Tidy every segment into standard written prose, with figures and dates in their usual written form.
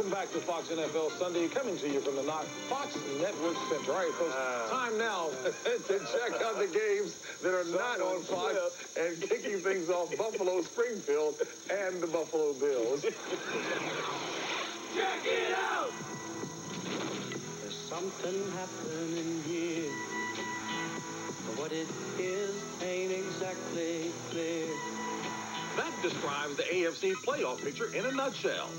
Welcome back to Fox NFL Sunday, coming to you from the Fox Network Center. All right, folks, time now to check out the games that are not on Fox and kicking things off Buffalo, Springfield, and the Buffalo Bills. Check it out! There's something happening here, but what it is ain't exactly clear. That describes the AFC playoff picture in a nutshell.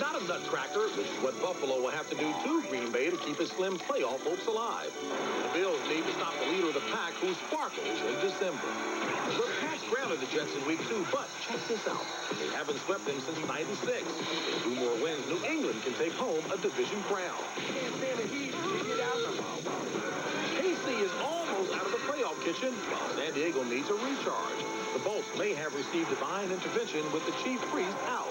Not a nutcracker, which is what Buffalo will have to do to Green Bay to keep its slim playoff hopes alive. The Bills need to stop the leader of the pack, who sparkles in December. The Pats grounded the Jets in Week 2, but check this out. They haven't swept them since '96. With 2 more wins, New England can take home a division crown. KC is almost out of the playoff kitchen, while San Diego needs a recharge. The Bolts may have received divine intervention with the chief priest out.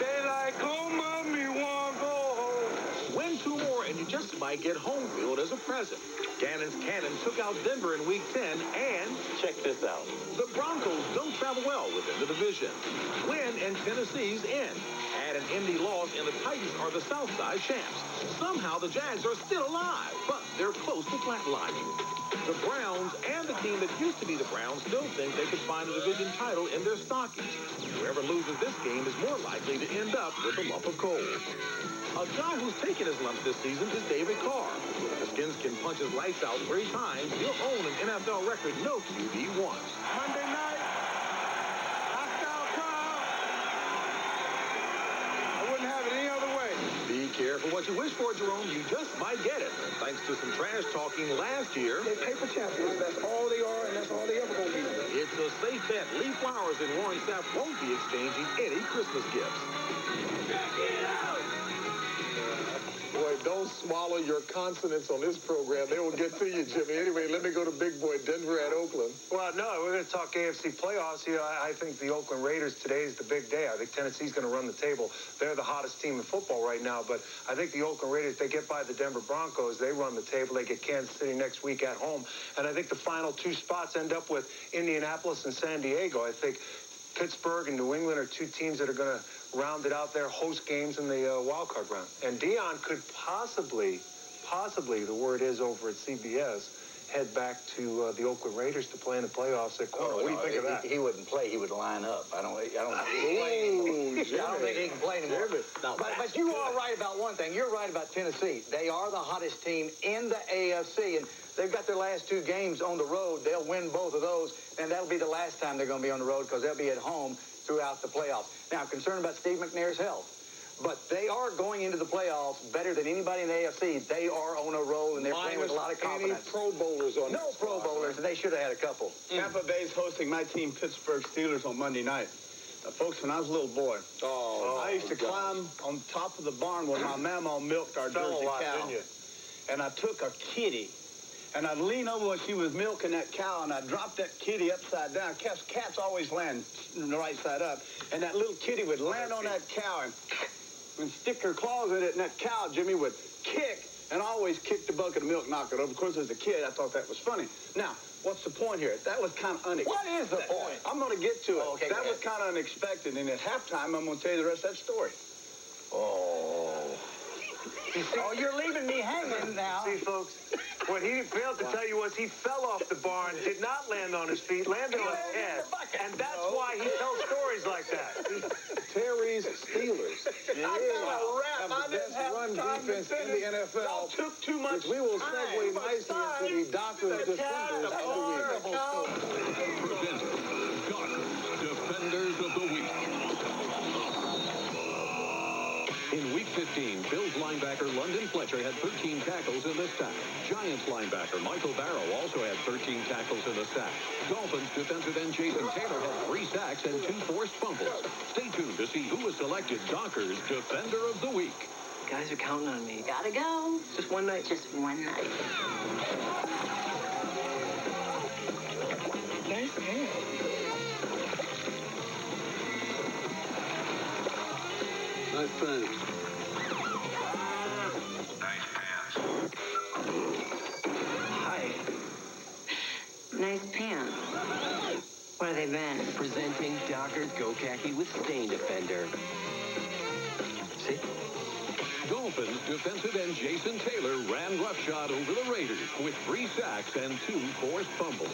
Daylight come, mommy won't go home. Win 2 more and you just might get home field as a present. Gannon's Cannon took out Denver in Week 10, and check this out. The Broncos don't travel well within the division. Win and Tennessee's in. Add an Indy loss and the Titans are the Southside champs. Somehow the Jags are still alive, but they're close to flatlining. The Browns and the team that used to be the Browns still think they could find a division title in their stockings. Whoever loses this game is more likely to end up with a lump of coal. A guy who's taken his lumps this season is David Carr. If the Skins can punch his lights out 3 times, he'll own an NFL record no QB wants. Monday night, knockdown Carr. I wouldn't have it any other way. Be careful what you wish for, Jerome. You just might get it. Thanks to some trash talking last year. They're paper champions. That's all they are, and that's all they ever going to be. It's a safe bet. Lee Flowers and Warren Sapp won't be exchanging any Christmas gifts. Check it out! Boy, don't swallow your consonants on this program. They will get to you, Jimmy. Anyway, let me go to Big Boy Denver at Oakland. Well, no, we're going to talk AFC playoffs here. I think the Oakland Raiders today is the big day. I think Tennessee's going to run the table. They're the hottest team in football right now, but I think the Oakland Raiders, they get by the Denver Broncos. They run the table. They get Kansas City next week at home. And I think the final 2 spots end up with Indianapolis and San Diego. I think Pittsburgh and New England are 2 teams that are going to round it out their host games in the wild card round. And Dion could possibly, the word is over at CBS, head back to the Oakland Raiders to play in the playoffs at corner. What do you think of that? He wouldn't play. He would line up. I don't think he can play anymore. No, but you are right about one thing. You're right about Tennessee. They are the hottest team in the AFC, and they've got their last 2 games on the road. They'll win both of those, and that'll be the last time they're going to be on the road because they'll be at home throughout the playoffs. Now, I'm concerned about Steve McNair's health, but they are going into the playoffs better than anybody in the AFC. They are on a roll, and they're playing with a lot of confidence. Any Pro Bowlers on No Pro Bowlers, and they should have had a couple. Tampa Bay's hosting my team, Pittsburgh Steelers, on Monday night. Folks, when I was a little boy, I used to climb on top of the barn where my mama milked our Jersey cow. And I took a kitty, and I'd lean over when she was milking that cow, and I'd drop that kitty upside down. Cats always land the right side up. And that little kitty would land on that cow and stick her claws in it, and that cow, Jimmy, would kick, and I always kicked the bucket of milk, knock it over. Of course, as a kid, I thought that was funny. Now, what's the point here? That was kind of unexpected. What is the point? I'm going to get to it. Okay, that was kind of unexpected, and at halftime, I'm going to tell you the rest of that story. Oh, you're leaving me hanging now. See, folks, what he failed to tell you was he fell off the barn, did not land on his feet, landed on his head. And that's why he tells stories like that. Terry's Steelers. Have the best run defense in the NFL. Y'all took too much Which we will segue nicely into the Doctors Defenders of the Week. Defenders of the Week. In Week 15, Bills linebacker London Fletcher had 13 tackles in the sack. Giants linebacker Michael Barrow also had 13 tackles in the sack. Dolphins defensive end Jason Taylor had 3 sacks and 2 forced fumbles. Stay tuned to see who was selected Dockers Defender of the Week. Guys are counting on me. Gotta go. Just one night. Just one night. Nice hair. Nice pants. Nice pants. Hi. Nice pants. What have they been? Presenting Dockers Go Khaki with Stain Defender. See? Dolphins defensive end Jason Taylor ran roughshod over the Raiders with 3 sacks and 2 forced fumbles.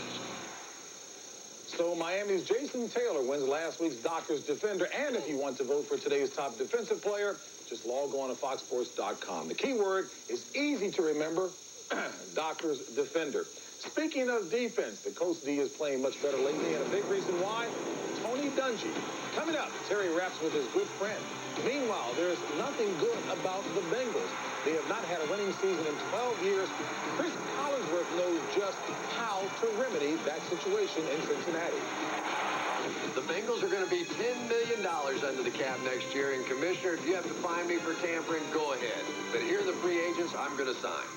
So Miami's Jason Taylor wins last week's Doctors Defender. And if you want to vote for today's top defensive player, just log on to foxsports.com. The keyword is easy to remember, Doctors Defender. Speaking of defense, the Coast D is playing much better lately, and a big reason why, Tony Dungy. Coming up, Terry raps with his good friend. Meanwhile, there's nothing good about the Bengals. They have not had a winning season in 12 years. Chris Collinsworth knows just how to remedy that situation in Cincinnati. The Bengals are going to be $10 million under the cap next year. And, Commissioner, if you have to fine me for tampering, go ahead. But here are the free agents I'm going to sign.